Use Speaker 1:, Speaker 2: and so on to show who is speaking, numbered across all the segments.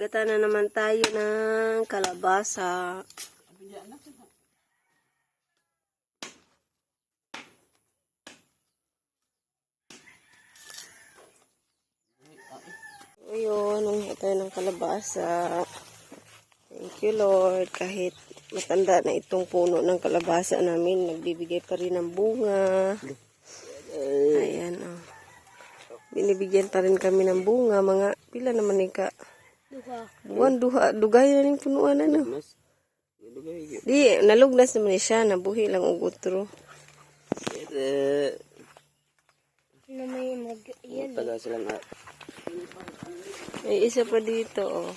Speaker 1: Gata na naman tayo ng kalabasa. Ayun, nangyay tayo ng kalabasa. Thank you Lord. Kahit matanda na itong puno ng kalabasa namin, nagbibigay pa rin ng bunga. Ayan, oh. Binibigyan pa rin kami ng bunga. Mga pila naman ka. Buwan, dugay na rin punuan, ano. Di, nalugnas naman siya. Nabuhi lang ang utro.
Speaker 2: Na may yan.
Speaker 1: May isa pa dito, oh.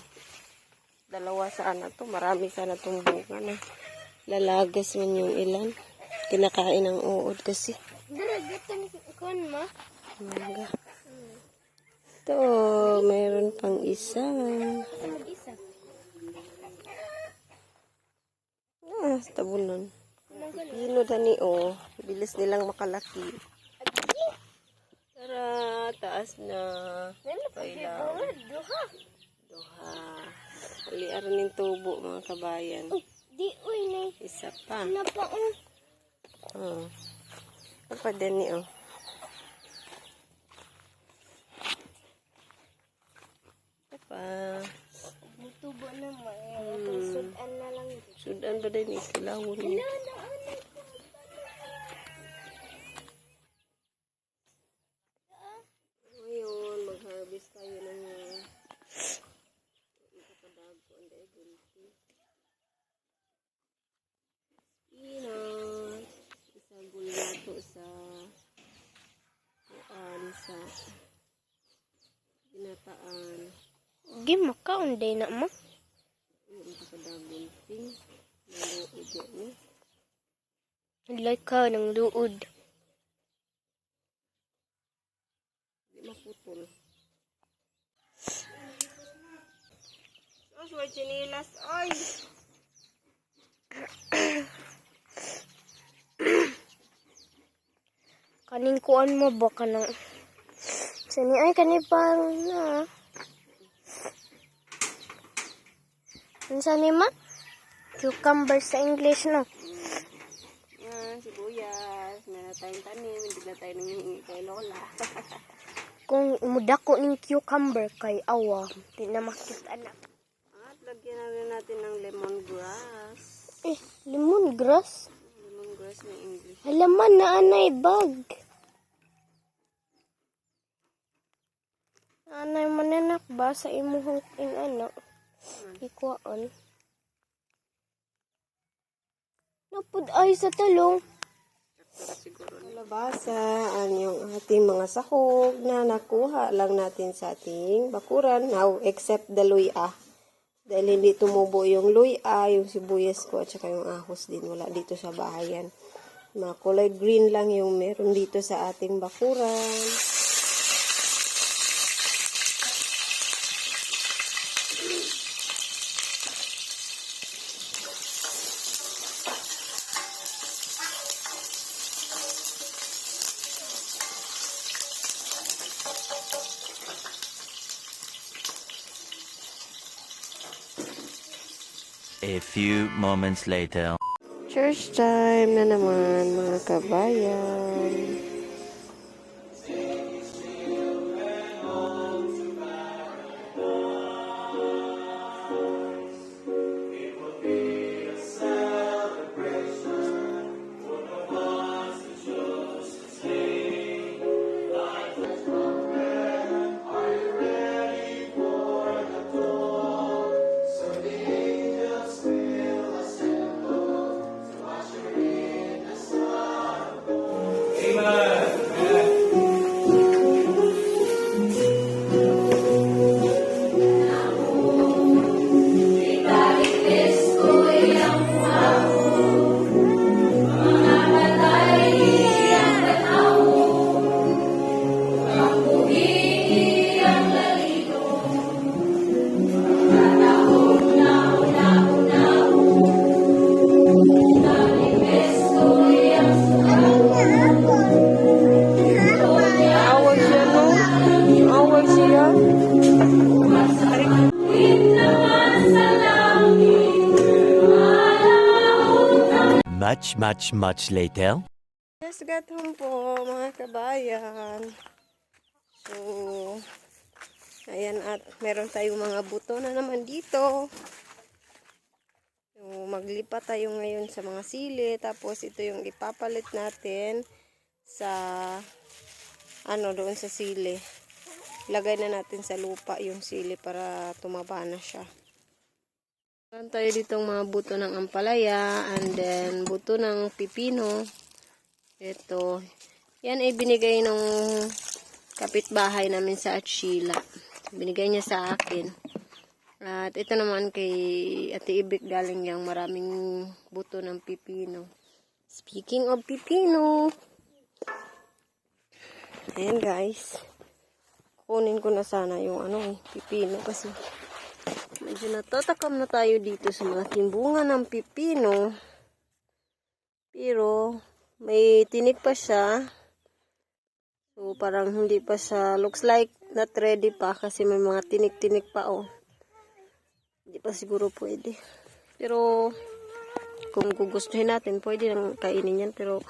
Speaker 1: Dalawa sana to. Marami sana tong bunga na. Lalagas man yung ilan. Kinakain ng uod kasi.
Speaker 2: Daragat kon ma.
Speaker 1: Mangga. Ito, mayroon pang isa.
Speaker 2: Mag-isa.
Speaker 1: Tabunan. Yun dani, oh. Bilis nilang makalaki. Tara, taas na. Kailang. Duha. Aliaran ng tubo, mga kabayan.
Speaker 2: Di, uy, na.
Speaker 1: Isa pa.
Speaker 2: Napaon.
Speaker 1: Oh. Apa din ni, oh. Pa.
Speaker 2: Tubo na mo. Sudan na lang.
Speaker 1: Sudan ba din kilawon ni? Ngayon, mag-harvest tayo ng kapadago ang daigulti. Spinach. Isang gulyato sa sa ginataan.
Speaker 2: Gimakaon day na ma.
Speaker 1: Yung kapadagunting. Naluod yan eh.
Speaker 2: Like ka ng luod.
Speaker 1: Hindi maputol. Oh, suwa chinilas. Ay!
Speaker 2: Kaning kuan mo ba ka ng... Sani ay kanipang na. Sani ma? Cucumber sa English no?
Speaker 1: Yan, sibuyas. Meron na tayong tanim. Hindi na tayo nangihingi kay Lola.
Speaker 2: Kung umudako ng cucumber kay awa, di na makita na.
Speaker 1: At lagyan na rin natin ng lemongrass.
Speaker 2: Lemongrass?
Speaker 1: Lemongrass na English.
Speaker 2: Halaman na anay bag. Anay mananak ba sa imuhang anak? Ikuan. Napod ay sa talong.
Speaker 1: Kalabasa, yung ating mga sahog na nakuha lang natin sa ating bakuran. Now, except the luya. Dahil hindi tumubo yung luya, yung sibuyas ko, at saka yung ahos din. Wala dito sa bahayan. Mga kulay green lang yung meron dito sa ating bakuran.
Speaker 3: A few moments later.
Speaker 1: Church time na naman, mga kabayan. Awag siya.
Speaker 3: Much, much, much later.
Speaker 1: Just got home po, mga kabayan. So, ayan, at meron tayong mga buto na naman dito. So, maglipat tayo ngayon sa mga sili. Tapos, ito yung ipapalit natin sa, doon sa sili. Lagay na natin sa lupa yung sili para tumaba na siya. Meron tayo ditong mga buto ng ampalaya and then buto ng pipino. Ito. Yan ay binigay ng kapitbahay namin sa Achila. Binigay niya sa akin. At ito naman kay Ate Ibik galing yung maraming buto ng pipino. Speaking of pipino. Ayan guys. Kunin ko na sana yung pipino kasi medyo natatakam na tayo dito sa malaking bunga ng pipino. Pero may tinik pa siya. So parang hindi pa siya, looks like not ready pa kasi may mga tinik-tinik pa Hindi pa siguro pwede. Pero kung gugustuhin natin, pwede nang kainin yan. Pero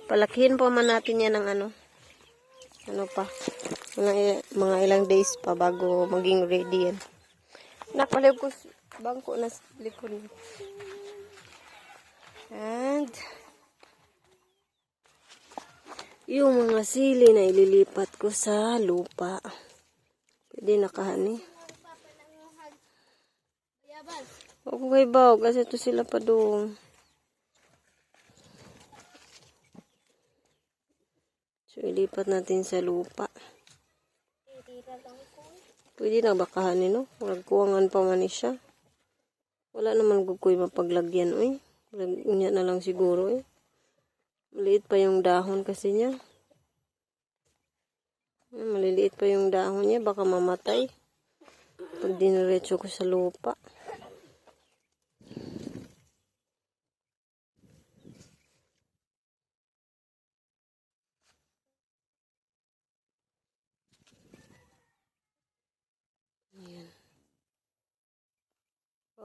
Speaker 1: palakihin pa man natin yan ng mga ilang days pa bago maging ready yan. Napaliw ko bangko na sa likod. And yung mga sili na ililipat ko sa lupa. Pwede nakahani. Okay ba? Kasi ito sila pa doon. So, ilipat natin sa lupa. Pwede na bakahanin, no? Nagkuwangan pa man siya. Wala naman kukuy mapaglagyan, oy. Lagyan na lang siguro, eh. Maliit pa yung dahon kasi niya. Maliliit pa yung dahon niya. Baka mamatay. Pag diniretso ko sa lupa.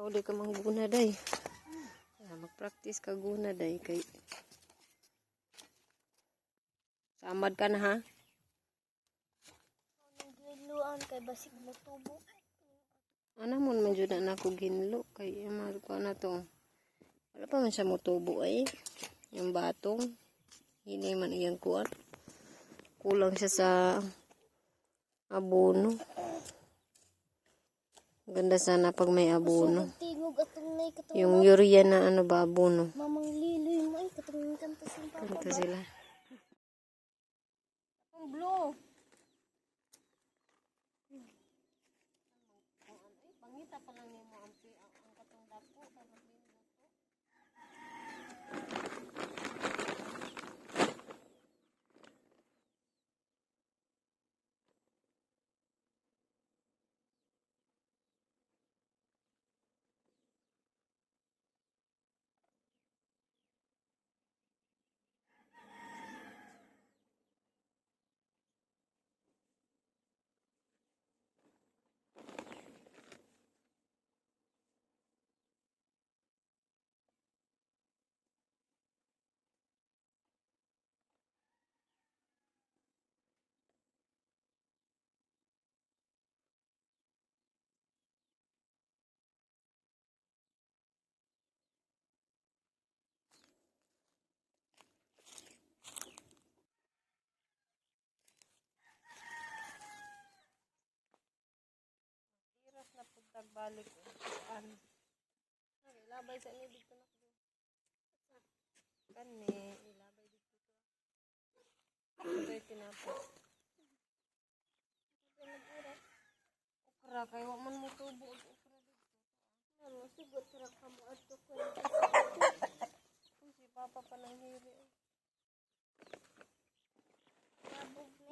Speaker 1: Uli ka mangguna day. Mag-practice ka guna day. Kay samad ka na ha.
Speaker 2: Nagluan kay basig mo tubo.
Speaker 1: Ano mo naman dyan na ako ginlo. Kay amar ko na to. Wala pa man siya motubo ay. Yung batong. Hindi man iyang kuwan. Kulang siya sa abono. Ganda sana pag may abono. Yung urea na abono.
Speaker 2: Mamang liloy mo ay katong kanta sa papa.
Speaker 1: Kanta sila.
Speaker 2: Ang blue.
Speaker 1: Pangita pa lang niya mo ang katong dako. Tagbalik ilabay sa ni dito na kani ilabay dito ito tinapos okra kay wa man mo tubo okra dito ano siguro tra ka mo ato ko si papa pa nang hiri yabog ni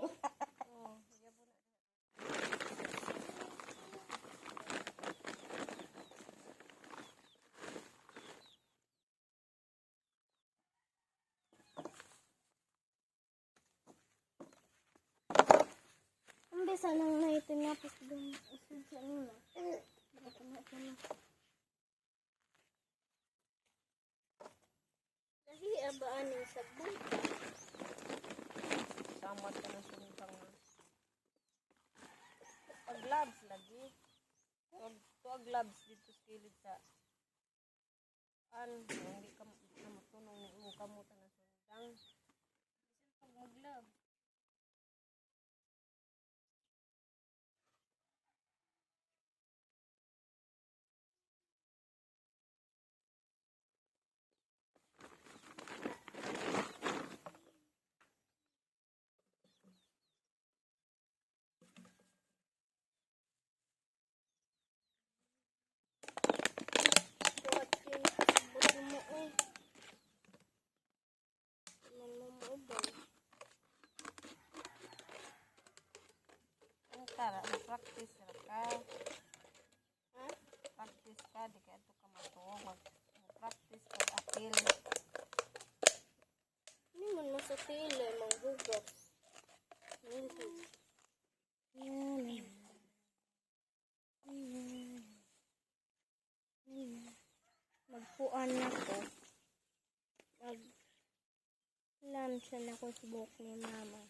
Speaker 1: oh yabog na
Speaker 2: Sana na ito nga tapos doon usod sa nila. Baka na. aning sabon.
Speaker 1: Samot ka na suntang na. Pag-gloves lagi. Tuwag gloves dito sa kilid sa hindi ka matunong ni mo kamutan na sundang. Bisan pag mag-gloves.
Speaker 2: Buhat yung sabon mo eh. Man mo maubay.
Speaker 1: Ang tara, practice ra ka.
Speaker 2: Ha?
Speaker 1: Practice ka, di ka ito ka matuong. Mag-practice ka, apil.
Speaker 2: Hindi man masatili, manghugas. Nilhig. Magpuan na ko. Mag-lunch na ko sa buhok ni mama.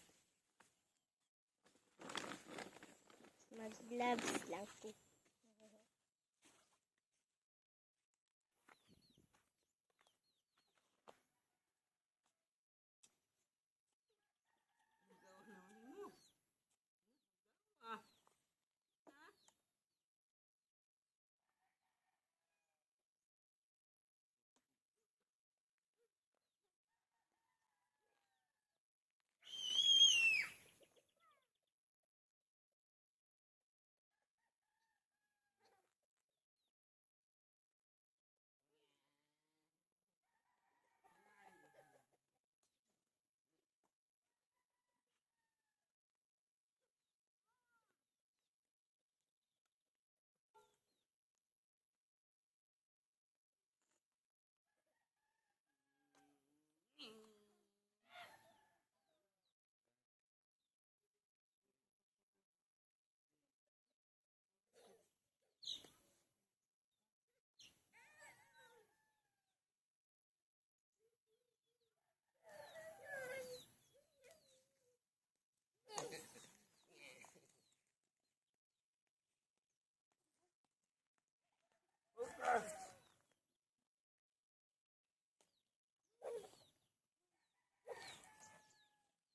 Speaker 2: Mag-gloves lang ko.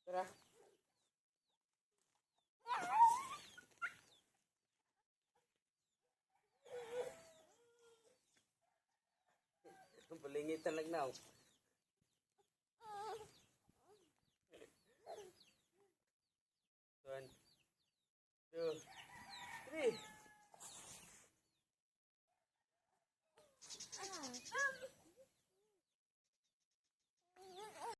Speaker 1: Tara. Palingit talag na. 1, 2, 3.